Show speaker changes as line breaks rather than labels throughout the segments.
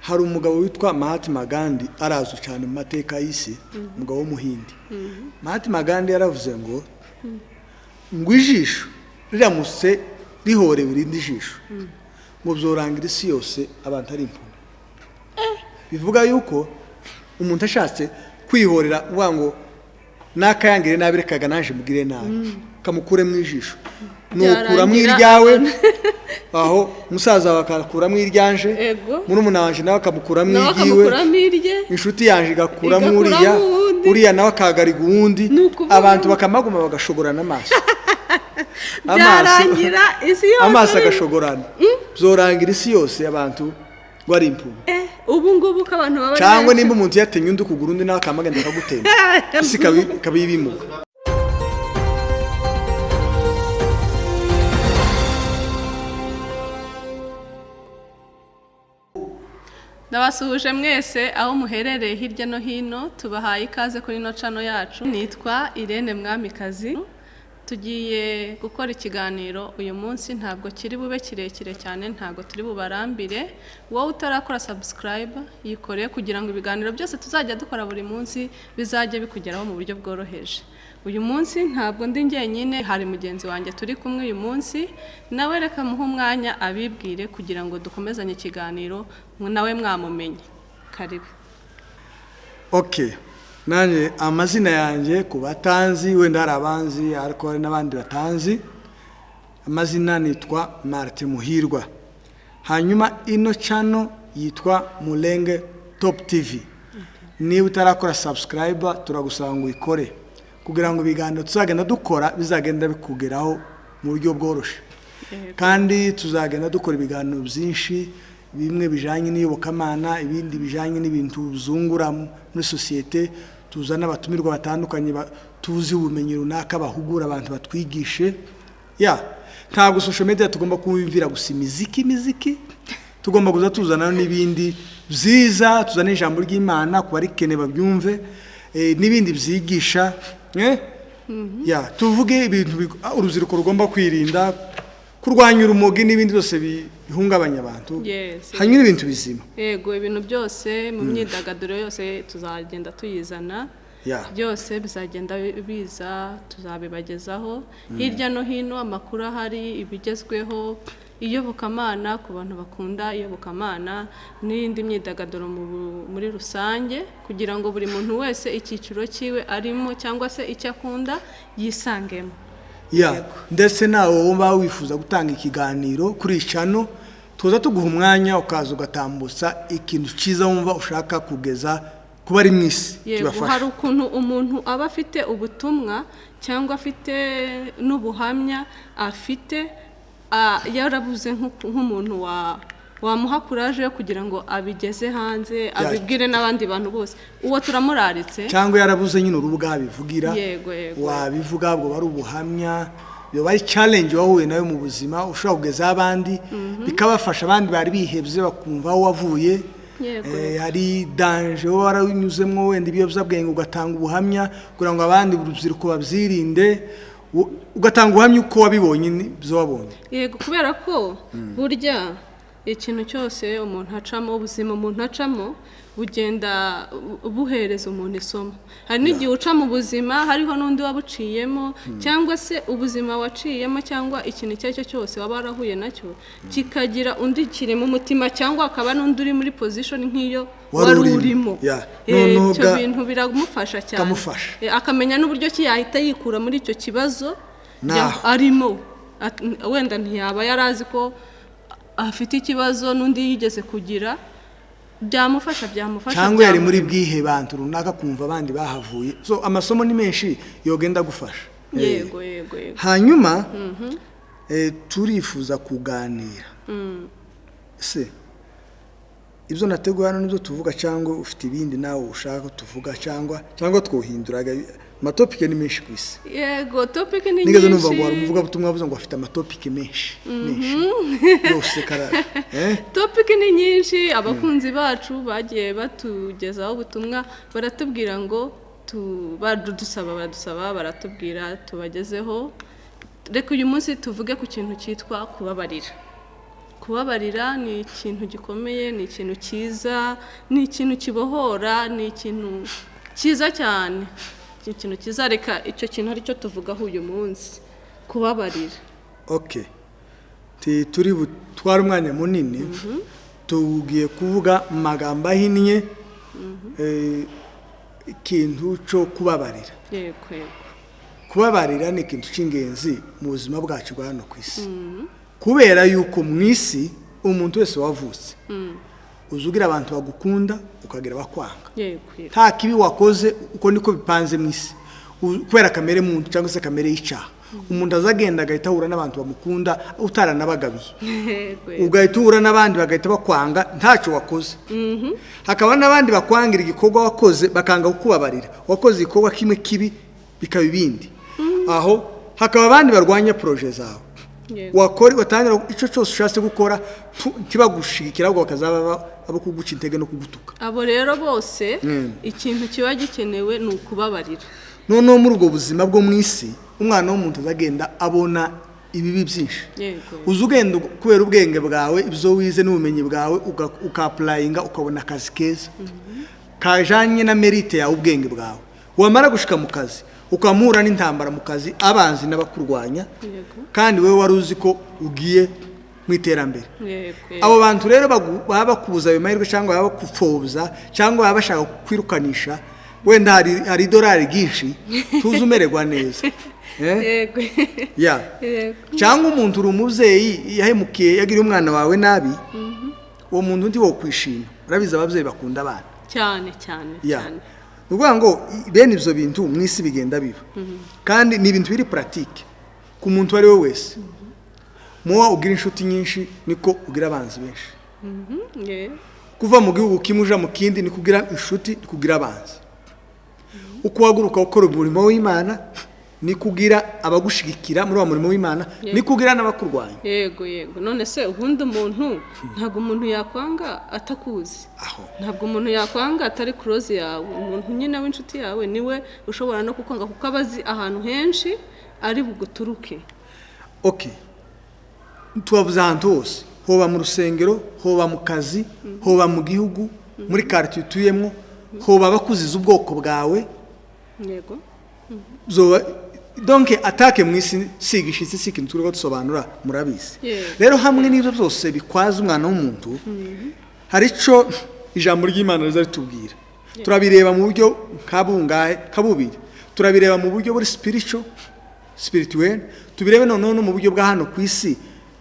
hari umugabo witwa Mahatma Gandhi arazwi cyane mu mateka y'isi, umugabo w'umuhindi. Mahatma Gandhi yaravuze ngo ijisho riramutse rihorewe irindi jisho ngo byorangira isi yose abantu ari impumyi. Bivuga yuko umuntu ashatse kwihorera uvuga ngo nakayangire nabi rekaga naje mugire nabi kamukure mu ijisho nukura mu iryawe aho musaza wakakura mu iryanje muri umunanje nawe akamukura mu iryiwe inshuti yanje igakura mu uriya nawe akagariga uwundi abantu bakamaguma bagashogorana amaso
byarangira isi yose
amaso agashogorana byorangira isi yose abantu bari impumyi.
Ubu ngubu ko abantu baba
cyangwa nimba umuntu yatenye undi kugura undi nawe akamagenda akagutema isi kabibimuka.
Ndabasuhuje mwese aho muherereye hirya no hino, tubahaye ikaze kuri no channel yacu. Nitwa Irene Mwamikazi. Tugiye gukora ikiganiro uyu munsi, ntabwo kiri bube kirekire cyane, ntabwo turi bubarambire. Wowe utarakora subscribe yikore kugira ngo ibiganiro byose tuzajya dukora buri munsi bizajye bikugeraho mu buryo bworoheje. Uyu munsi ntabwo ndi njyenyine, hari mugenzi wanjye turi kumwe uyu munsi, nawe reka muhe umwanya abibwire kugira ngo dukomezanye ikiganiro nawe mwamumenye. Karibu.
Okay. Nanye amazina yanjye ku batanzi wenda hari abanzi ariko hari n'abandi batanzi. Amazina nitwa Martin Muhirwa. Hanyuma ino channel yitwa Mulenge Top TV. Niba utarakora subscribe turagusaba ngo ikore kugira ngo ibiganiro tuzagenda dukora bizagenda bikugeraho mu buryo bworoshe. Kandi tuzagenda dukora ibiganiro byinshi, bimwe bijanye n'iyobokamana, ibindi bijanye n'ibintu bizungura muri societe. Tuzana abatumirwa batandukanye tuzi ubumenyi runaka bahugura abantu batwigishe. Ntabwo social media tugomba kumvira gusa imiziki, tugomba kuza tuzana n'ibindi byiza, tuzana ijambo ry'Imana ku barikene babyumve, n'ibindi byigisha. Tuvuge ibintu urubyiruko rugomba kwirinda, kurwanya urumogi n'ibindi byose bihungabanya abantu. Hanyuma ibintu bizima.
Yego, ibintu byose mu myidagaduro yose tuzagenda tuyizana. Byose bizagenda biza tuzabibagezaho hirya no hino, amakuru ahari, ibigezweho, iyobokamana ku bantu bakunda iyobokamana n'indi myidagaduro muri rusange, kugira ngo buri muntu wese icyiciro cyiwe arimo cyangwa se icyo akunda yisangemo.
Ndetse nawe wumva wifuza gutanga ikiganiro kuri channel, tuza tuguha umwanya ukaza ugatambutsa ikintu cyiza wumva ushaka kugeza kuba ari mwisi kibafasha.
Hari ukuntu umuntu aba afite ubutumwa cyangwa afite n'ubuhamya afite, yarabuze nk'umuntu wamuha courage yo kugira ngo abigeze hanze, abibwire n'abandi bantu bose. Uwo turamuraritse
cyangwa yarabuze nyine urubuga abivugira. Wabivuga bwo bari ubuhamya, yo bari challenge wahuye nayo mu buzima, ushobora kugeza abandi bikabafasha, abandi bari bihebye bakumva aho wavuye. Hari danger waranyuzemo wenda ibiyobyabwenge, ugatanga ubuhamya kugira ngo abandi urubyiruko babyirinde, ugatanga ubuhamya uko wabibonye byo wabonye.
Kubera ko burya ikintu cyose umuntu acamo, ubuzima umuntu acamo bugenda buhereza umuntu isomo. Hari n'igihe uca mu buzima hariho n'undi wabuciyemo, cyangwa se ubuzima waciyemo cyangwa ikintu icyo ari cyo cyose waba warahuye nacyo kikagira undi kirimo umutima, cyangwa akaba n'undi uri muri position nk'iyo wari urimo. Icyo bintu biramufasha cyane, akamenya n'uburyo ki yahita yikura muri icyo kibazo arimo. Wenda ntiyaba yarazi ko afite ikibazo n'undi yigeze kugira, byamufasha
cyangwa yari muri bwihe bantu runaka kumva abandi bahavuye. Amasomo ni menshi yogenda gufasha. Hanyuma turifuza kuganira. Ibyo nateguye hano nibyo tuvuga, cyangwa ufite ibindi nawe ushaka tuvuga, cyangwa twohindura amatopike ni menshi ku isi.
Topic ni nyinshi.
Nigeze numva ngo umuvuga butumwa bavuze ngo afite amatopike menshi. Yose karara.
Topic ni nyinshi, abakunzi bacu bagiye batugezaho ubutumwa, baratubwira ngo badusaba baratubwira tubagezeho. Reka uyu munsi tuvuge ku kintu cyitwa kubabarira. kubabarira ni ikintu gikomeye, ni ikintu cyiza, ni ikintu kibohora, ni ikintu cyiza cyane, ikintu cyiza. Reka icyo kintu aricyo tuvugaho uyu munsi, kubabarira.
Okay, turi butwara umwanya munini, tugiye kuvuga mu magambo ahinnye ikintu cyo kubabarira.
Yego, yego.
Kubabarira ni ikintu cy'ingenzi mu buzima bwacu bwa hano ku isi, kubera yuko mu isi umuntu wese wavutse uzugira abantu bagukunda ukagira bakwanga.
Yego, yego.
Nta kibi wakoze, uko niko bipanze mu isi, kubera kamere muntu cyangwa se kamere y'icyaha. Umuntu azagenda agahita ahura n'abantu bamukunda utaranabagabiye, ugahita uhura n'abandi bagahita bakwanga ntacyo wakoze. Hakaba n'abandi bakwangira igikorwa wakoze bakanga kukubabarira, wakoze igikorwa kimwe kibi bikaba ibindi. Aho hakaba abandi barwanya projet zawe, wakora watangira icyo cyose ushatse gukora kibagushigikira, ahubwo bakazaba abo kuguca intege no kugutuka.
Abo rero bose ikintu kiba gikenewe ni ukubabarira.
Noneho muri ubwo buzima bwo mu isi umwana w'umuntu azagenda abona ibibi byinshi. Uzugenda kubera ubwenge bwawe, ibyo wize n'ubumenyi bwawe, ukaapurayinga ukabona akazi keza kajanye na merite yawe, ubwenge bwawe. Wamara gushika mu kazi ukamura n'intambara mu kazi, abanzi n'abakurwanya, kandi wewe wari uzi ko ugiye mu iterambere. Abo bantu rero baba bakubuza ayo mahirwe, cyangwa baba bakupfobya, cyangwa baba bashaka kukwirukanisha. Wenda hari idolari ryinshi tuzi umererwa neza. Cyangwa umuntu uri umubyeyi yahemukiye, yagiriye umwana wawe nabi, uwo muntu ndi wo kwishima. Urabizi ababyeyi bakunda abana
cyane cyane cyane.
Nukuvuga ngo bene ibyo bintu mu isi bigenda biba, kandi ni ibintu biri pratique ku muntu ari we wese. Muwa ugira inshuti nyinshi niko ugira abanzi benshi. Kuva mu gihugu kimwe uja mu kindi ni kugira inshuti, ni kugira abanzi. Uko waguruka ukora umurimo w'Imana ni kugira abagushigikira muri wa murimo w'Imana, ni kugira n'abakurwanya.
Yego, yego. None se ubundi umuntu ntabwo umuntu yakwanga atakuzi, ntabwo umuntu yakwanga atari close yawe. Umuntu nyine w'inshuti yawe niwe ushobora no kukwanga, kuko abazi ahantu henshi ari buguturuke.
Okay, tubavuze ahantu hose, hoba mu rusengero, hoba mu kazi, hoba mu gihugu, muri quartier utuyemo, hoba bakuziza ubwoko bwawe.
Yego.
Donc atake mu isi sigishitse sikintu turi gusobanura murabizi. Rero hamwe n'ibyo byose bikwaza umwana w'umuntu, hari ico ijambo ry'Imana rizaritubwira. Turabireba mu buryo kabubiri. Turabireba mu buryo buri spirituel, tubirebe noneho no mu buryo bwa hano ku isi.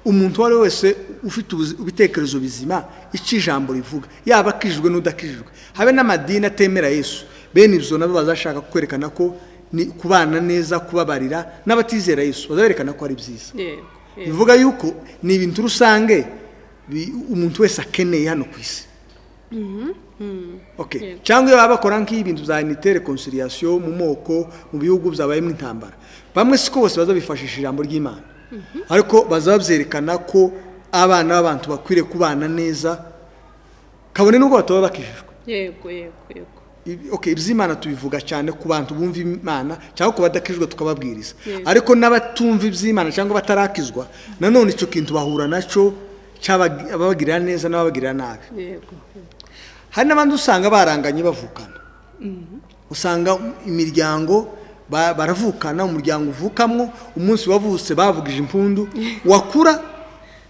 Umuntu wari wese ufite ubitekerezo bizima, iki ijambo rivuga, yaba akijijwe n'udakijijwe, habe n'amadini atemera Yesu, bene ibyo nabo bazashaka kwerekana ko ni kubana neza, kubabarira, n'abatizera Yesu bazaberekana ko ari byiza. Bivuga yuko ni ibintu rusange umuntu wese akeneye hano ku isi. Okay, cyangwa iyo babakora nk'ibintu bya unité réconciliation mu moko, mu bihugu byabayemo intambara, bamwe siko bose bazabifashisha ijambo ry'Imana, ariko bazabyerekana ko abana b'abantu bakwiriye kubana neza, kabone n'ubwo bataba bakijijwe.
Yego, yego, yego.
Okay, iby'Imana tubivuga cyane ku bantu bumva Imana, cyangwa ku badakijwe tukababwiriza. Ariko n'abatumva iby'Imana cyangwa batarakizwa, nanone icyo kintu bahura naco cy'ababagirira neza n'ababagirira nabi.
Yego.
Hari n'abandi usanga baranganye bavukana. Usanga imiryango baravukana, umuryango uvukamwo, umunsi wavutse bavugije impundu, wakura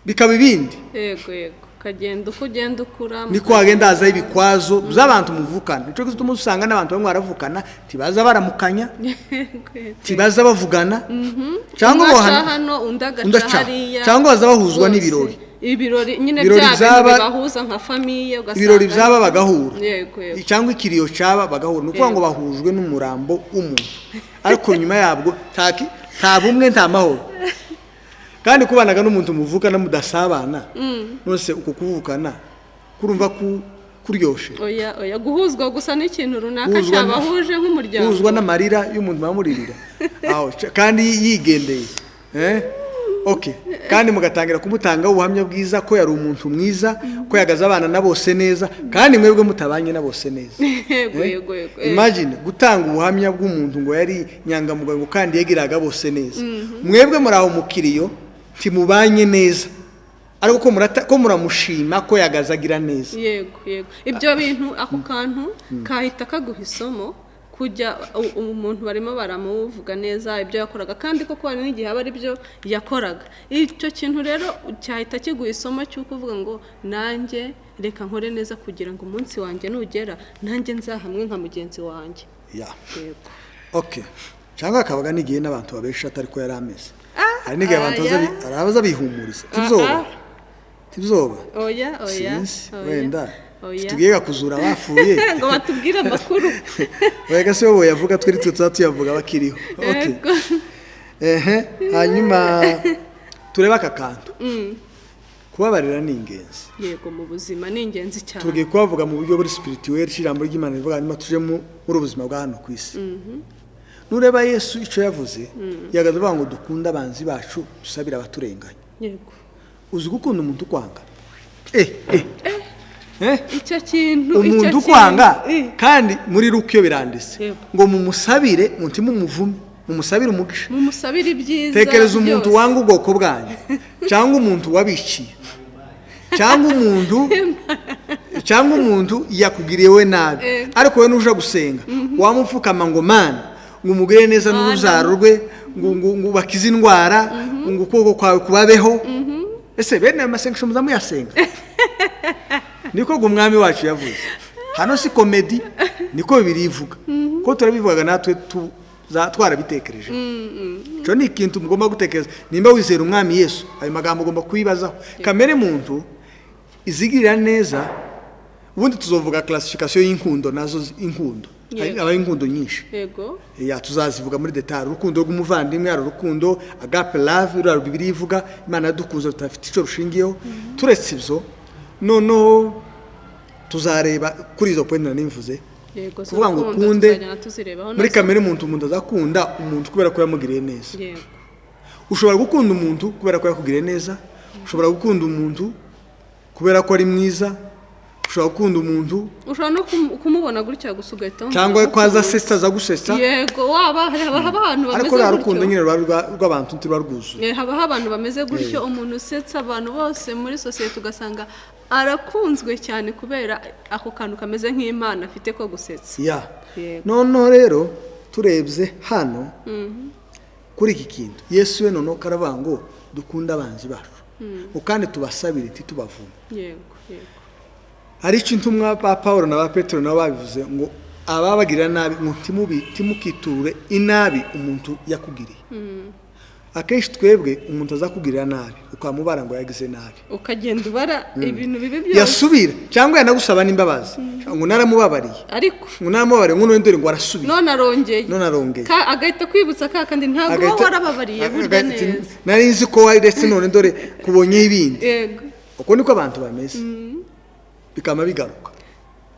bikaba ibindi.
Yego, yego. Kagenda uko ugenda ukura,
niko hagenda hazaho ibikwazo by'abantu muvukana. Nico gituma usanga n'abantu bamwe baravukana tibaza baramukanya, tibaza bavugana, cyangwa
hano undagaca hariya,
cyangwa baza bahuzwa n'ibirori.
Ibirori nyine bahuza nka famiye, ugasanga
ibirori byaba bagahura.
Yego, yego.
Cyangwa ikiriyo cyaba bagahura, nuko ngo bahujwe n'umurambo w'umuntu, ariko nyuma yabwo nta bumwe, nta mahoro. Kandi kubanaga n'umuntu muvukana mudasabana, nose uko kuvukana kurumva kuryoshe.
Oya guhuzwa gusa n'ikintu runaka cyabahuje nk'umuryango,
guhuzwa n'amarira y'umuntu bamuririra aho kandi yigendeye. Okay, kandi mugatangira kumutanga ubuhamya bwiza ko yari umuntu mwiza, ko yagaza abana na bose neza, kandi mwebwe mutabanye na bose neza.
Yego.
Imagine gutanga ubuhamya bw'umuntu ngo yari nyangamugayo kandi yegiraga bose neza, mwebwe muri aho mukiriyo timubanye neza, ariko ko muramushima ko yagazagira neza.
Yego ibyo bintu ako kantu kahita kaguha isomo kujya umuntu barimo baramuvuga neza ibyo yakoraga kandi koko hari n'igihe aba ari byo yakoraga. Icyo kintu rero cyahita kiguha isomo cy'uko uvuga ngo nanjye reka nkore neza kugira ngo umunsi wanjye nugera nanjye nzahamwe nka mugenzi wanjye.
Yego okay. Cyangwa akabaga n'igihe n'abantu babesha atari ko yari ameze. Hari n'igihe abantu baza bihumuriza. Tibzoba. Oya. Wenda. Tugiye kuzura bapfuye
ngo batubwire amakuru.
Wega se wowe yavuga twari tuyavuga bakiriho. Okay. Hanyuma tureba akakantu. Kubabarira ni ingenzi.
Yego mu buzima ni ingenzi cyane.
Tugiye kubavuga mu buryo buri spirituel ijambo ry'Imana rivuga hanyuma tuje mu ubuzima bwa hano ku isi. Nureba Yesu icyo yavuze yagaze bavuga ngo dukunda abanzi bacu dusabira abaturenganya.
Yego.
Uzi gukunda umuntu kwanga?
Icyo kintu
umuntu kwanga kandi muri Luka biranditse ngo mumusabire mutima umuvume mumusabire umugisha
mumusabire ibyiza.
Tekereza umuntu wanga ubwoko bwanyu cyangwa umuntu wabiciye cyangwa umuntu yakugiriyewe nabi ariko we nuje gusenga wamupfukama ngo mana ngo umugire neza n'uruzaro rwe ngo bakize indwara ngo ukuboko kwawe kubabeho. Ese bene amasengesho muzamuyasenga? Niko umwami wacu yavuze. Hano si komedi niko birivuga ko turabivuga natwe twarabitekereje. Cyo ni ikintu mugomba gutekereza nimba wizera umwami Yesu ayo magambo ugomba kwibazaho. Kamere muntu izigirira neza ubundi tuzovuga classification y'inkundo nazo inkundo. Aba inkundo nyinshi.
Yego.
Tuzazivuga muri detail. Urukundo rw'umuvandimwe ari urukundo agape love rura Bibiliya ivuga Imana yadukunze tutafite ico rushingiyeho. Turetse ibyo noneho tuzareba kuri izo point nimvuze.
Yego.
Kuvuga ngo kunde muri kamere umuntu azakunda umuntu kubera ko yamugiriye neza.
Yego.
Ushobora gukunda umuntu kubera ko yakugiriye neza. Ushobora gukunda umuntu kubera ko ari mwiza. Ushobora gukunda umuntu
ushobora no kumubona gutya gusugahita
cyangwa kwaza sister za gusetsa.
Yego haba abantu bameze
ariko rukundo nyine rw'abantu ntirwarwuzuye.
Haba abantu bameze gutyo umuntu usetsa abantu bose muri society ugasanga arakunzwe cyane kubera ako kantu kameze nk'Imana afite ko gusetsa.
None rero turebye hano kuri iki kintu Yesu we none karavuga ngo dukunda abanzi bacu ukandi tubasabire titubavume.
Yego.
Hari ikintu umwa ba Paulo na ba Petro nabo babivuze ngo ababagirira nabi timukiture inabi umuntu yakugiriye. Akenshi twebwe umuntu azakugirira nabi ukamubara ngo yagize nabi
ukagenda ubara ibintu bibe byose
yasubira cyangwa yanagusaba n'imbabazi ngo naramubabariye
ariko
ngo naramubabariye ngo ndore ngo arasubira
none arongeye agahita kwibutsa kandi ntago warababariye burya neza
nari nzi ko wari ndetse none ndore kubonye ibindi.
Yego
uko niko abantu bameze bikama bigaruka.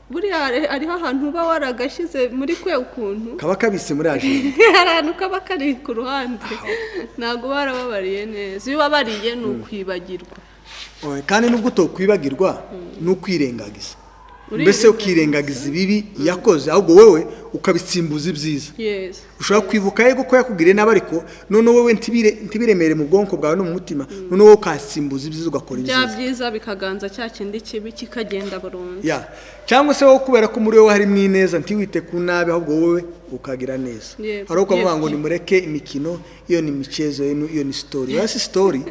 Buriya ariho ahantu uba waragashyize muri kwe ukuntu
kaba kabise muri aje
ahantu kaba kari ku ruhande ntago warababariye neza. Iyo babariye ni ukwibagirwa
kandi nubwo utokwibagirwa ni ukwirengagiza. Mbese ukirengagiza ibibi yakoze ahubwo wewe ukabitsimbuza ibyiza. Ushobora kwibuka yego ko yakugiriye nabi ariko none wowe ntibiremere mu bwonko bwawe no mu mutima none wowe ukasimbuza ibyiza ugakora ibyiza.
Byiza bikaganza cya kindi kibi kikagenda burundu.
Cyangwa se wowe kubera ko muri wowe hari mwineza ntiwite ku nabi ahubwo wowe ukagira neza. Ari uko avuga ngo nimureke imikino iyo ni michezo iyo ni story. Yasi story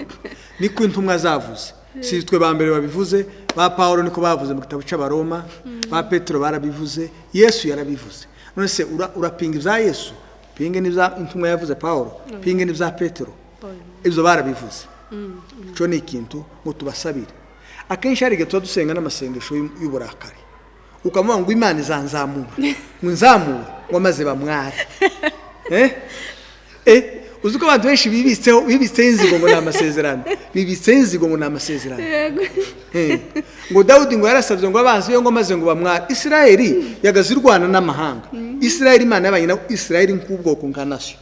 ni ko intumwa zavuze. Si twe ba mbere babivuze ba Paulo niko bavuze mu gitabo cy'Abaroma ba Petro barabivuze Yesu yarabivuze. None se urapinga ibya Yesu pinge n'ibya intumwa yavuze Paulo pinge n'ibya Petro ibyo barabivuze. Cyo ni ikintu ngo tubasabire. Akenshi hari gato dusenga n'amasengesho y'uburakari ukamuha ngo Imana izanzamura ngo nzamure ngo maze bamware uzuko abantu benshi bibitse inzigo ngo namasezerano ngo Dawudi ngo yarasabye ngo abanzi yo ngo maze ngo bamwara. Isirayeli yagaze irwana n'amahanga. Isirayeli Imana yabanye na Isirayeli nk'ubwoko nkanasyo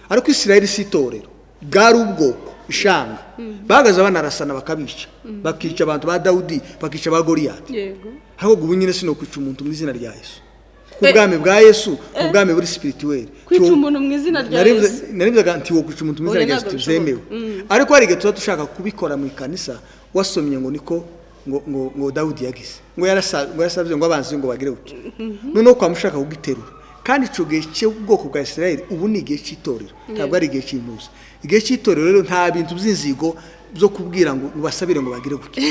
ariko Isirayeli si itorero bwari ubwoko ishanga bagaza banarasana bakabica bakica abantu ba Dawudi bakica ba Goliyati. Ahubwo ubu nyine sino kwica umuntu mu izina rya Yesu kubwami bwa Yesu ubwami buri spirituel
kwica umuntu mu izina rya Yesu
narivuga nti wo kwica umuntu mu izina rya Yesu zemewe ariko hari gato dushaka kubikora mu ikanisa wasomye ngo niko ngo Dawudi yagize ngo yarasabye ngo abanzi ngo bagire uti noneho kwa mushaka kugiterura kandi ico gihe cy'ubwoko bwa Israeli ubu ni igihe cy'itorero ntabwo ari igihe cy'intuza igihe cy'itorero rero nta bintu by'inzigo byo kubwira ngo basabire ngo bagire gutya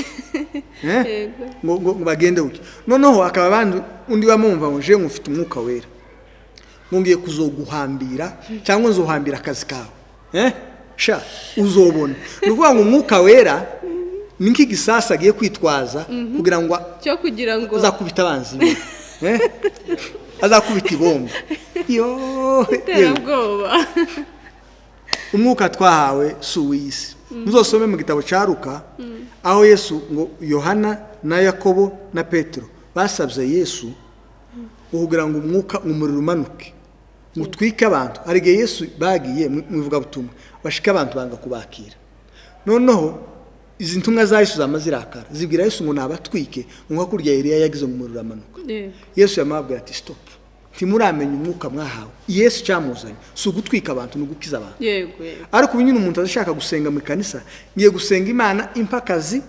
ngo bagende gutya noneho akaba abandi undi wamumva ngo je ngufite umwuka wera ngiye kuzoguhambira cyangwa nzohambira akazi kawe sha uzobona nuvuga ngo umwuka wera ninki gisasa agiye kwitwaza kugira ngo
cyo kugira ngo
azakubita abanzi azakubita ibomba
terabwoba
umwuka twahawe suwisi muzosome mu gitabo cya Luka aho Yesu ngo Yohana na Yakobo na Petero basabye Yesu kugira ngo umwuka umuriro umanuke mutwike abantu arige Yesu bagiye mwivuga butumwa bashika abantu banga kubakira noneho izi ntumwa za Yesu zamazirakara zibwira Yesu ngo nabatwike ngo kurya Eliya yagize mu muriro amanuka Yesu yamabwira ati stop timuramenye umwuka mwahawe Yesu cyamuzanye so gutwika abantu no gukiza abantu
yego
ariko ubinyine umuntu azashaka gusenga mu kanisa ngiye gusenga Imana impakazi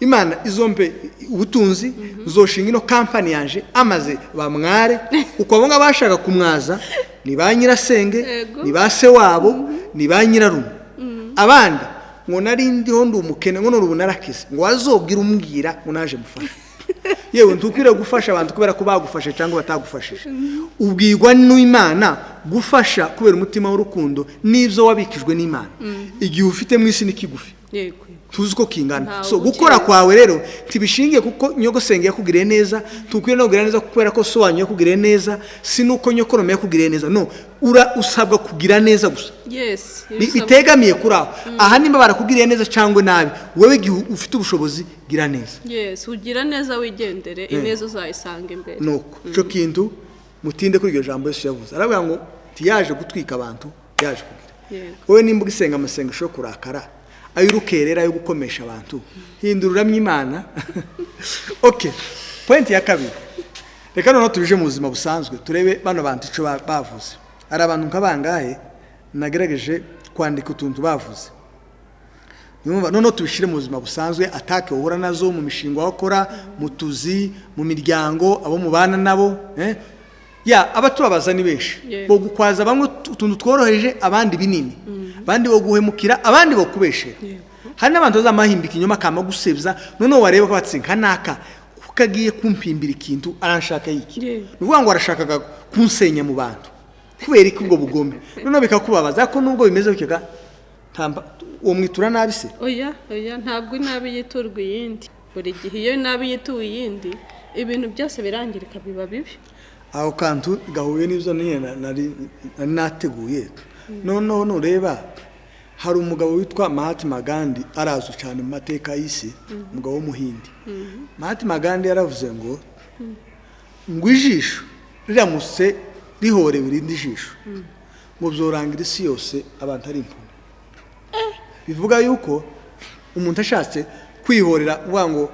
Imana izombe ubutunzi zoshinga ino company yanje amaze bamware uko abonga bashaka kumwaza ni ba nyirasenge ni ba se wabo ni ba nyirarume abandi ngo narindi hondo umukene ngo n'ubu narakize ngo azobwira umbwira ngo naje mufasha yewe ntukwira gufasha abantu kubera ko bagufasha cyangwa batagufashije ubwirwa n'Imana gufasha kubera umutima w'urukundo n'ivyo wabikijwe n'Imana igihe ufite mu isi nikigufi
yego
tuzi ko kingana so gukora kwawe rero tibishingiye kuko nyogosenge yakugiriye neza tukwire no kugira neza kubera ko so wanyu yakugiriye neza sinuko nyokorome yakugiriye neza no usabwa kugira neza gusa
yes
bitegamiye kuri aho aha nimba barakugiriye neza cyangwa nabi wewe ufite ubushobozi gira neza
yes ugira neza wigendere ineza uzayisanga imbere
nuko cyo kintu mutinde kuri iryo jambo Yesu yavuze aravuga ngo tiyaje gutwika abantu yaje kugira wowe nimba ugisenga amasenga sho kurakara ayurukerera yo gukomesha abantu hindururamye Imana okay point ya kabiri reka none tubije mu buzima busanzwe turebe bano bantu ico bavuze ari abantu nkabangahe nagerageje kwandika utuntu bavuze nyumva none tubishire mu buzima busanzwe atake uhura nazo mu mishinga wakora mu tuzi mu miryango abo mubana nabo ya abatubabaza ni benshi bo gukwaza bamwe utuntu tworoheje abandi binini abandi bo guhemukira abandi bo kubeshera hari n'abantu bazamahimbika inyuma kama gusebza none wareba ko batsinka naka kukagiye kumpimbira ikintu aranshaka yiki nuvuga ngo arashakaga kunsenya mu bantu kubera iki ubwo bugome none bikakubabaza ko nubwo bimeze ukega tamba uwo mwitura nabi se
oya ntabwo inabi yiturwa yindi buri gihe iyo nabi yituwe yindi ibintu byose birangirika biba bibi
aho kantu gahuye n'ivyo nari nateguye noneho nureba hari umugabo witwa Mahatma Gandhi arazwi cyane mu mateka y'isi umugabo w'umuhindi Mahatma Gandhi yaravuze ngo ijisho riramutse rihorewe irindi jisho ngo byorangira isi yose abantu ari impumyi bivuga yuko umuntu ashatse kwihorera uvuga ngo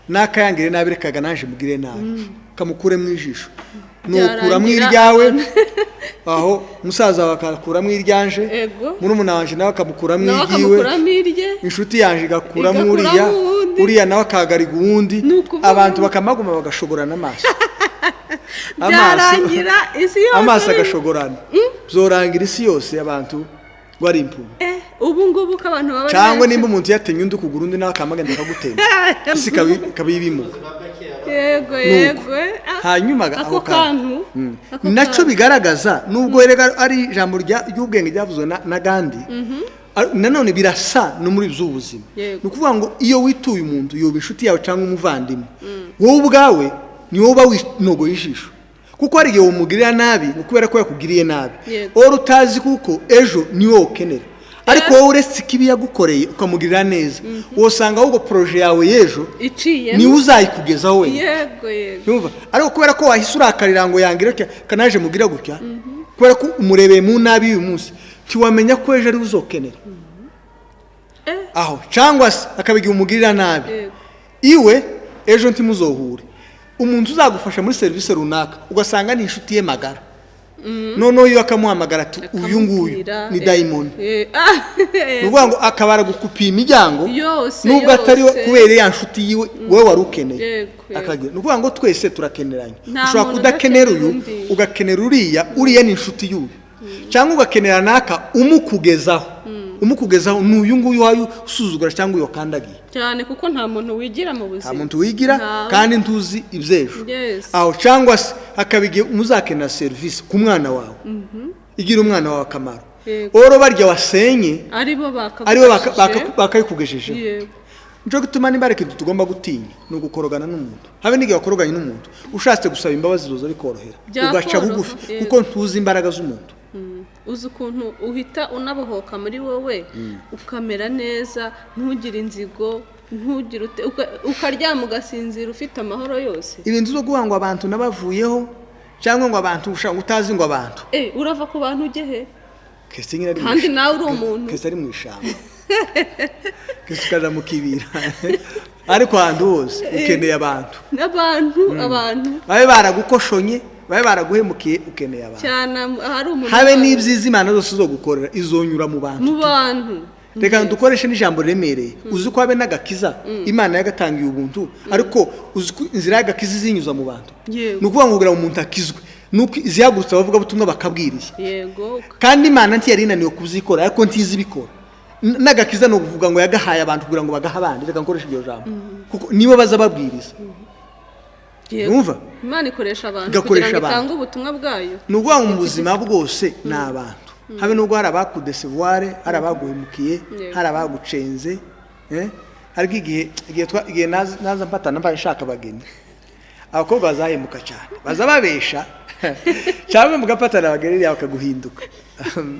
nakayangire nabi rekaga naje mugire nabi kamukure mu ijisho nukura mu iryawe aho musaza bakakura mu iryanje muri umunanje nawe akamukura mu iryiwe inshuti yanje igakura mu uriya nawe akagariga uwundi abantu bakamaguma bagashogorana amaso
byarangira isi yose
amaso agashogorana byorangira isi yose abantu gwari impumyi
ubu ngubu ko abantu baba
cyangwa nimba umuntu yatenye undi kugura undi nawe akamagenda akagutemba isi kabibimuka
yego
hanyuma ako kantu naco bigaragaza nubwo erega ari ijambo ry'ubwenge ryavuzwe na Gandhi nanone birasa no muri z'ubuzima nukuvuga ngo iyo wituye umuntu yoba inshuti yawe cyangwa umuvandimwe wowe ubwawe ni wowe winogo yijisho kuko ari igihe umugirira nabi ukubera ko yakugiriye nabi oro utazi kuko ejo ni wowe ukenera ariko wowe uretse kibi yagukoreye ukamugirira neza wosanga ahubwo projet yawe yejo ni uzayikugezaho we yumva ariko kubera ko wahise urakarira ngo yangire kanaje mugira gutya kubera ko umurebeye mu nabi uyu munsi tiwamenya ko ejo ari uzokenera aho cyangwa se akabigira umugirira nabi iwe ejo ntimuzohure umuntu uzagufasha muri service runaka ugasanga ni inshuti ye magara noneho iyo akamuhamagara ati uyu nguyu ni dayimoni ni ukuvuga ngo akaba aragukupiye imiryango nubwo atari kubera ya nshuti yiwe wowe wari ukeneye akagira ni ukuvuga ngo twese turakeneranye ushobora kudakenera uyu ugakenera uriya ni inshuti y'uyu cyangwa ugakenera naka umukugezaho ni uyu nguyu wayo usuzugura cyangwa uyu kandagiye
cyane kuko nta muntu wigira mu buzima
nta muntu wigira kandi ntuzi ibyejo aho cyangwa se akabigiye muzakenera serivisi ku mwana wawe igira umwana wawe akamaro oro barya wasenye aribo bakayikugejejeho nico gituma nimba ariko tugomba gutinya no gukorogana n'umuntu habe n'igihe wakoroganye n'umuntu ushatse gusaba imbabazi zozo bikorohera ugaca bugufi kuko ntuzi imbaraga z'umuntu
uzi ukuntu uhita unabohoka muri wowe ukamera neza ntugire inzigo ntugire ukaryama ugasinzira ufite amahoro yose
ibintu zo guhanga abantu nabavuyeho cyangwa ngo abantu ushaka utazi ngo abantu
urava ku bantu ugehe kandi nawe uri umuntu
kese ari mu ishamba kese ukaja mu kibira ariko ahantu hose ukeneye abantu babe baragukoshonye babe baraguhemukiye ukeneye abantu
cyane hari umuntu
habe n'ibyiza imana zose zo gukorera izonyura mu bantu reka dukoreshe n'ijambo remereye uzi ko habe n'agakiza imana yagatangiye ubuntu ariko uzi ko inzira y'agakiza izinyuza mu bantu ni ukuvuga ngo kugira ngo umuntu akizwe nuko izihagurutse abavuga butumwa bakabwiriza kandi imana ntiyari inaniwe kuzikora ariko ntizi ibikora n'agakiza no kuvuga ngo yagahaye abantu kugira ngo bagaha abandi reka nkoresha iryo jambo kuko nibo baza babwiriza numva
imana ikoresha abantu kugira ngo itange ubutumwa bwayo
ni ukuvuga ngo mu buzima bwose ni abantu habe nubwo hari abakudesivware hari abaguhemukiye hari abagucenze ariko igihe naza mpatana mbaye nshaka abageni abakobwa bazahemuka cyane baza babesha cyangwa mugapatana abageni bakaguhinduka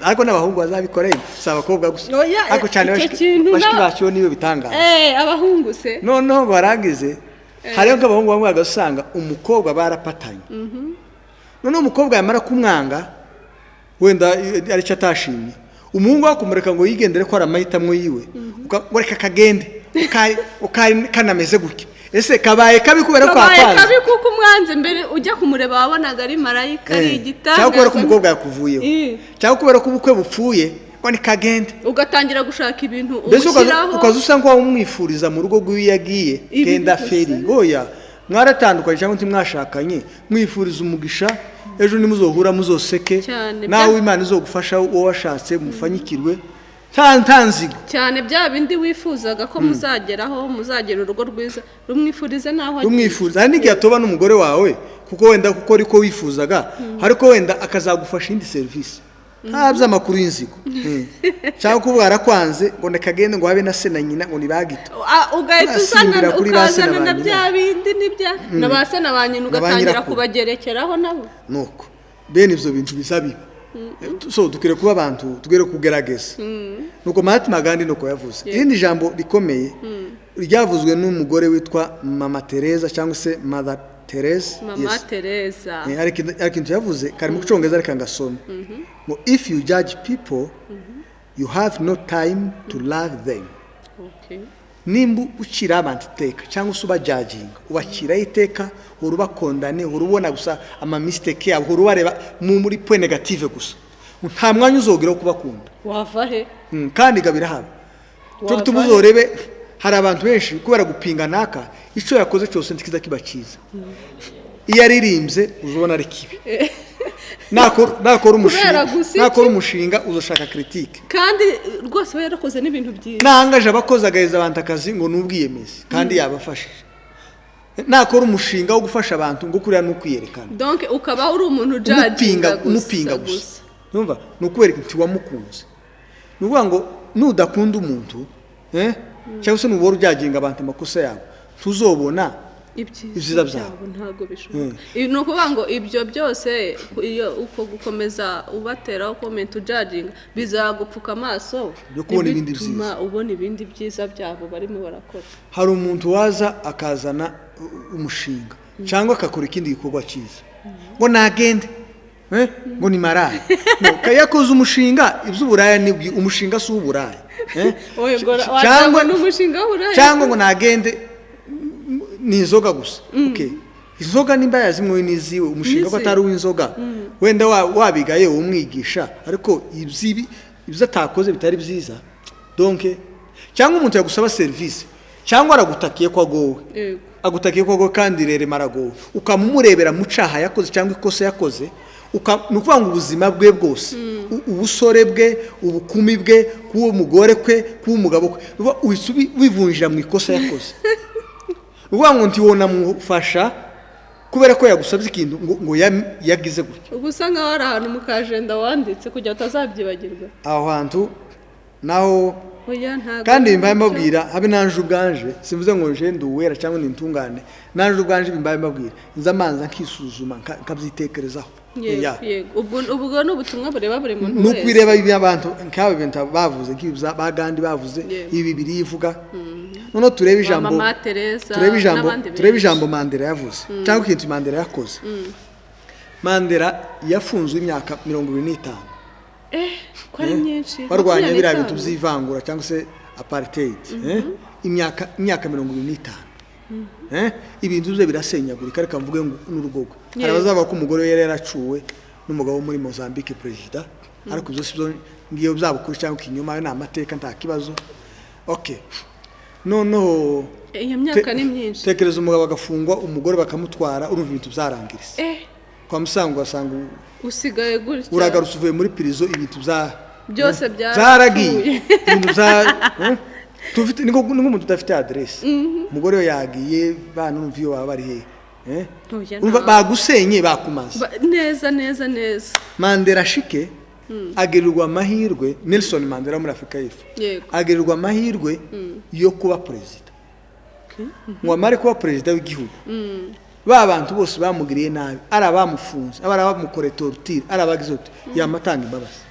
ariko n'abahungu bazabikoreye si abakobwa gusa ariko cyane bashiki bacyo niyo bitangaza
abahungu se
noneho barangize hariho nk'abahungu bamwe bagasanga umukobwa barapatanye noneho umukobwa yamara kumwanga wenda aricyo atashimye umuhungu wakumureka ngo yigendere ko ari amahitamo yiwe ureka kagende kanameze gutya ese kabaye kabi kubera ko akwanze
kabaye kabi kuko umwanze mbere ujya kumureba wabonaga ari marayika ari igitanda
cyangwa kubera ko umukobwa yakuvuyeho cyangwa kubera ko ubukwe bupfuye ngo ni kagende
ugatangira gushaka ibintu umushyiraho
ukaza usanga wamwifuriza mu rugo rw'iyo yagiye genda feri oya mwaratandukanye cyangwa ntimwashakanye mwifuriza umugisha ejo nimuzohura muzoseke nawe imana izogufasha uwo washatse mufanyikirwe ntanzigo
cyane bya bindi wifuzaga ko muzageraho muzagera urugo rwiza rumwifurize naho
rumwifuriza hari n'igihe atoba n'umugore wawe kuko wenda kuko ariko wifuzaga ariko wenda akazagufasha indi serivisi ntabyo amakuru y'inzigo cyangwa kuvuga arakwanze ngo nekagende ngo habe na se na nyina ngo nibagito
ugahita ukazana na bya bindi n'ibya na ba se na ba nyina ugatangira kubagerekeraho nabo
nuko bene ibyo bintu bizabiba so dukwiye kuba abantu tugere kugerageza nuko Mahatma Gandhi nuko yavuze irindi jambo rikomeye ryavuzwe n'umugore witwa Mama Teresa cyangwa se Mother Teresa
Mama Teresa
ariko yavuze kari mu cyongereza reka ngasome ngo if you judge people you have no time to love them nimba ukira abantu iteka cyangwa se ubajajinga ubakira iteka urubakondane urubona gusa ama mistake yabo urubareba muri point negative gusa nta mwanya uzogira wo kubakunda
wava he
kandi gabira haba cyo tubuzorebe hari abantu benshi kubera gupinga naka ico yakoze cyose ntikiza kibaciza iyo aririmbye uzobona ari kibi nakora umushinga uzoshaka critique
kandi rwose we yarakoze n'ibintu byiza
nangaje abakoze agaheza abantu akazi ngo nubwiyemeze kandi yabafashije nakora umushinga wo gufasha abantu ngo kurira no kwiyerekana
donc ukaba uri umuntu judging
umupinga gusa numva nukwereka nti wamukunze nuvuga ngo nudakunda umuntu cyangwa se nubora ujyaginga abantu amakosa yabo tuzobona ibyiza byabo
ntago bishoboka ni ukuvuga ngo ibyo byose iyo uko gukomeza ubateraho comment judging bizagupfuka amaso
yo kubona ibindi byiza
ubona ibindi byiza byabo barimo barakora
hari umuntu waza akazana umushinga cyangwa akakora ikindi gikorwa cyiza ngo nagende ngo ni maraya yakoze umushinga iby'uburaya ni umushinga si uburaya cyangwa ngo nagende ni inzoga gusa inzoga nimba yazimwe niziwe umushinga ko atari uw'inzoga wenda wabigaye umwigisha ariko ibyo atakoze bitari byiza donc cyangwa umuntu yagusaba service cyangwa aragutakiye ko agowe agutakiye ko agowe kandi rere maragowe ukamumurebera mu caha yakoze cyangwa ikosa yakoze nukuvuga ngo ubuzima bwe bwose ubusore bwe ubukumi bwe kuwo mugore kwe kuwo mugabo kwe wivunjira mu ikosa yakoze nukuvuga ngo ntiwona mufasha kubera ko yagusabye ikintu ngo yagize gutya
ubusa nkaho ari ahantu mu kajenda wanditse kugira utazabyibagirwa
aho hantu naho kandi bimbaye mbabwira habe nanje ubwanje simvuze ngo nje nduwera cyangwa nintungane nanje ubwanje bimbaye mbabwira nza manza nkisuzuma nkabyitekerezaho
yego ubwo no butumwa bureba buri muntu
wese nukwireba ibi abantu nkabe bintu bavuze nk'ibya bagandi bavuze ibi biri ivuga none turebe ijambo Mandela yavuze cyangwa ikintu Mandela yakoze Mandela yafunzwe imyaka 25
ko ari nyinshi
barwanya biriya bintu by'ivangura cyangwa se apartheid imyaka 25 ibintu bye birasenyagurika reka mvuge ngo n'urugogo hari abazaba ko umugore we yaracuwe n'umugabo muri Mozambique president ariko byo sibyo ngiyo byabukuru cyangwa kinyuma na amateka nta kibazo okay no
iyo myaka ni myinshi
tekereza umugabo agafungwa umugore bakamutwara urumva ibintu byarangiritse kwa musango asanga
usigaye gutya
uragarutse uvuye muri prison ibintu
byose
byaragiye ibintu tufite niko umuntu udafite adresse umugore we yagiye bana numva iyo baba bari he umva bagusenye bakumaze
neza
Mandela shike agirirwa amahirwe Nelson Mandela muri Afrika y'Epfo agirirwa amahirwe yo kuba president ngo amare kuba president w'igihugu bantu bose bamugiriye nabi arabamufunze abarabamukoreye torture arabagizote yamatanga imbabazi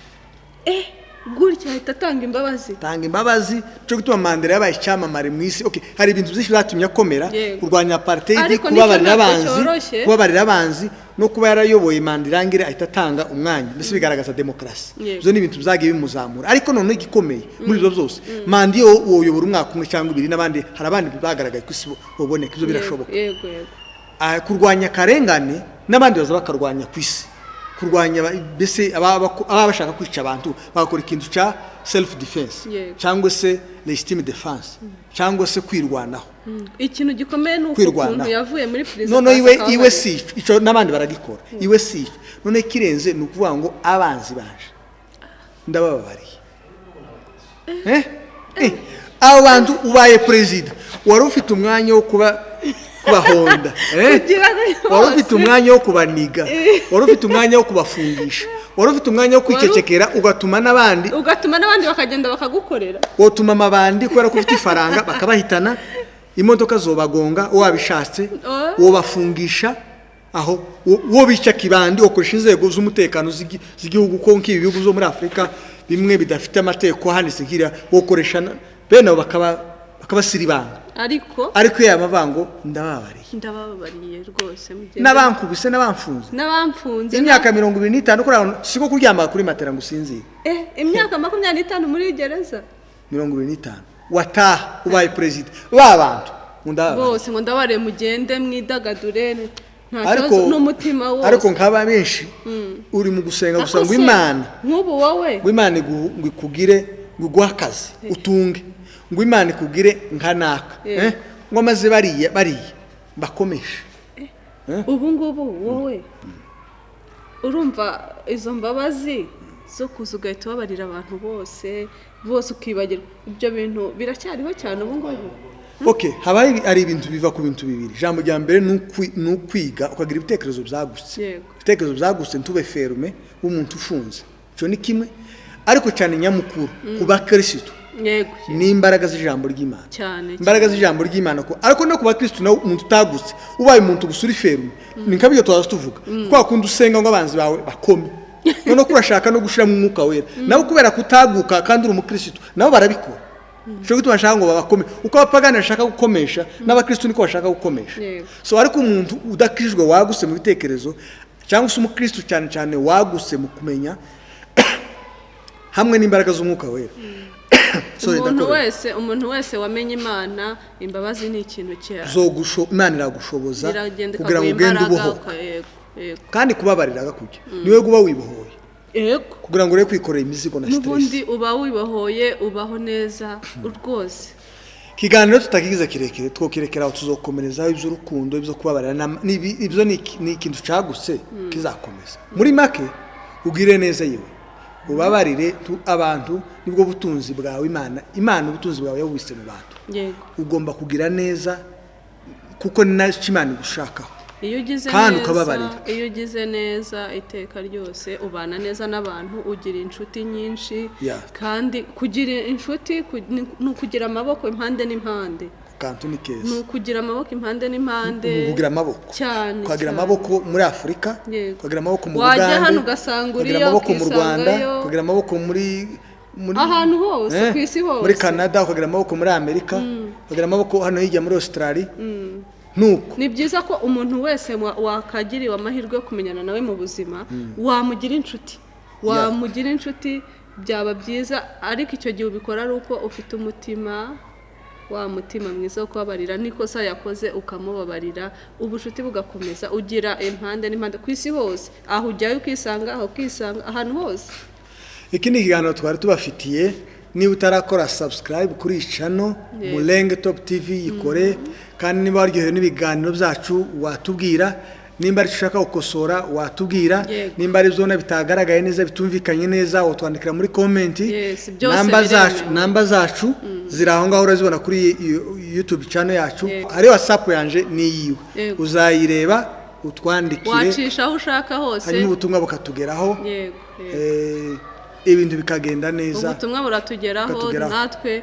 gutya ahita tanga
imbabazi cyo gutuma Mandela yabaye icyamamare mu isi hari ibintu byinshi byatumye akomera kurwanya apartheid kubabarira abanzi no kuba yarayoboye Mandela ngire ahita atanga umwanya mbese bigaragaza demokrasi byo ni ibintu byagiye bimuzamura ariko none gikomeye muri byo byose Mandi woyobora umwaka umwe cyangwa ibiri n'abandi hari abandi bagaragaye ku isi boboneka ibyo birashoboka kurwanya karengane n'abandi baza bakarwanya ku isi kurwanya bese abashaka kwica abantu bakora ikintu cha self defense cyangwa se legitime defense cyangwa se kwirwanaho
ikintu gikomeye nuko ukuntu yavuye muri prison
none iwe si ico nabandi baragikora iwe si none kirenze nukuvuga ngo abanzi baje ndababariye abo bantu ubaye president wari ufite umwanya wo kubahonda wari ufite umwanya wo kubaniga wari ufite umwanya wo kubafungisha wari ufite umwanya wo kwicecekera ugatuma n'abandi
bakagenda bakagukorera
wotuma amabandi kubera ko ufite ifaranga bakabahitana imodoka zobagonga wabishatse wobafungisha aho wo bica kibandi ukoresha inzego z'umutekano z'igihugu ko nk'ibi bihugu zo muri Afrika bimwe bidafite amateko hanise nkira wokoresha bene bakabasiribanga ariko yamavango
ndababariye rwose
n'abankubise n'abamfunze imyaka 25 kuri siko kuryama kuri matera ngo usinzire
imyaka 25 muri gereza
25 wataha ubaye president babantu
bose ngo ndabare mugende mwidagadure ariko n'umutima wose
ariko nkaba benshi uri mu gusenga gusa ngo Imana
nk'ubu wowe
ngo Imana ikugire guhakaze utunge ngo Imana ikugire nkanaka ngo maze bariye bakomesha
ubu ngubu wowe urumva izo mbabazi zo kuzuga itubabarira abantu bose ukibagirwa ibyo bintu biracyariho cyane ubu ngubu
habaye ari ibintu biva ku bintu bibiri jambo rya mbere n'ukwiga ukagira ibitekerezo byagutse ntube ferme umuntu ufunze cyo ni kimwe ariko cyane nyamukuru kuba Kristo ni imbaraga z'ijambo ry'Imana imbaraga z'ijambo ry'Imana ko ariko no kuba Kristo nawe umuntu utagutse ubaye umuntu gusuri ferme ni nkabyo tuvuga kwa kundi usenga ngo abanzi bawe bakome none kurashaka no gushira mu mwuka wera nawe kubera kutaguka kandi uri umukristo nabo barabikora cyo gutuma bashaka ngo babakome uko abapagani bashaka gukomesha n'abakristo niko bashaka gukomesha so ariko umuntu udakijwe waguse mu bitekerezo cyangwa se umukristo cyane waguse mu kumenya hamwe n'imbaraga z'umwuka wera
umuntu wese wamenye Imana, imbabazi ni ikintu cyayo.
Imana iragushoboza kugira ngo ugende ubohoka. Kandi kubabarira gakujya niwe guba wibohoye. Yego. Kugira ngo ure kwikorera imizigo na stress.
Nubundi uba wibohoye, ubaho neza rwose.
Kiganiro tutakigize kirekire twokirekera tuzokomereza iby'urukundo, ibyo kubabarira ibyo ni ikintu cyaguse kizakomeza. Muri make ugire neza yewe. Ubabarire abantu nibwo butunzi bwawe. Imana ubutunzi bwawe yabubise mu bantu. Yego. Ugomba kugira neza kuko ni nacyo Imana igushakaho. Iyo ugize neza iteka ryose ubana neza n'abantu, ugira inshuti nyinshi. Kandi kugira inshuti ni ukugira amaboko impande n'impande. Kantu ni keza. Ni ukugira amaboko impande n'impande. Kugira amaboko cyane. Kugira amaboko muri Afrika, kugira amaboko mu Bugande, wajya hano ugasanga uriyo, kugira amaboko mu Rwanda, kugira amaboko muri ahantu hose ku isi hose, muri Canada, kugira amaboko muri Amerika, kugira amaboko hano hirya muri Australia. Nuko ni byiza ko umuntu wese wakagiriwe amahirwe yo kumenyana nawe mu buzima, wamugira inshuti, byaba byiza. Ariko icyo gihe ubikora ari uko ufite umutima, wa mutima mwiza wo kubabarira, nikosa yakoze ukamubabarira, ubushuti bugakomeza, ugira impande n'impande ku isi hose, aho ujyayo ukisanga, ahantu hose. Iki ni ikiganiro twari tubafitiye. Niba utarakora subscribe kuri channel Mulenge Top TV yikore, kandi niba waryohewe n'ibiganiro byacu watubwira, nimba ari ushaka gukosora watubwira, nimba ari zona bitagaragaye neza bitumvikanye neza watwandikira muri comment. Namba zacu ziri aho ngaho urazibona kuri YouTube channel yacu. Ari WhatsApp yanje ni yiwe, uzayireba utwandikire, wacisha aho ushaka hose, hanyuma ubutumwa bukatugeraho. Ibintu bikagenda neza, ubutumwa buratugeraho, natwe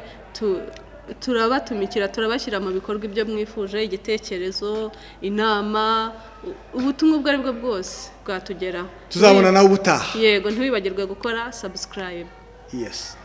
turabatumikira, turabashyira mu bikorwa ibyo mwifuje, igitekerezo, inama, ubutumwa ubwo ari bwo bwose bwatugeraho. Tuzabona nawe ubutaha. Yego, ntiwibagirwe gukora subscribe. Yes.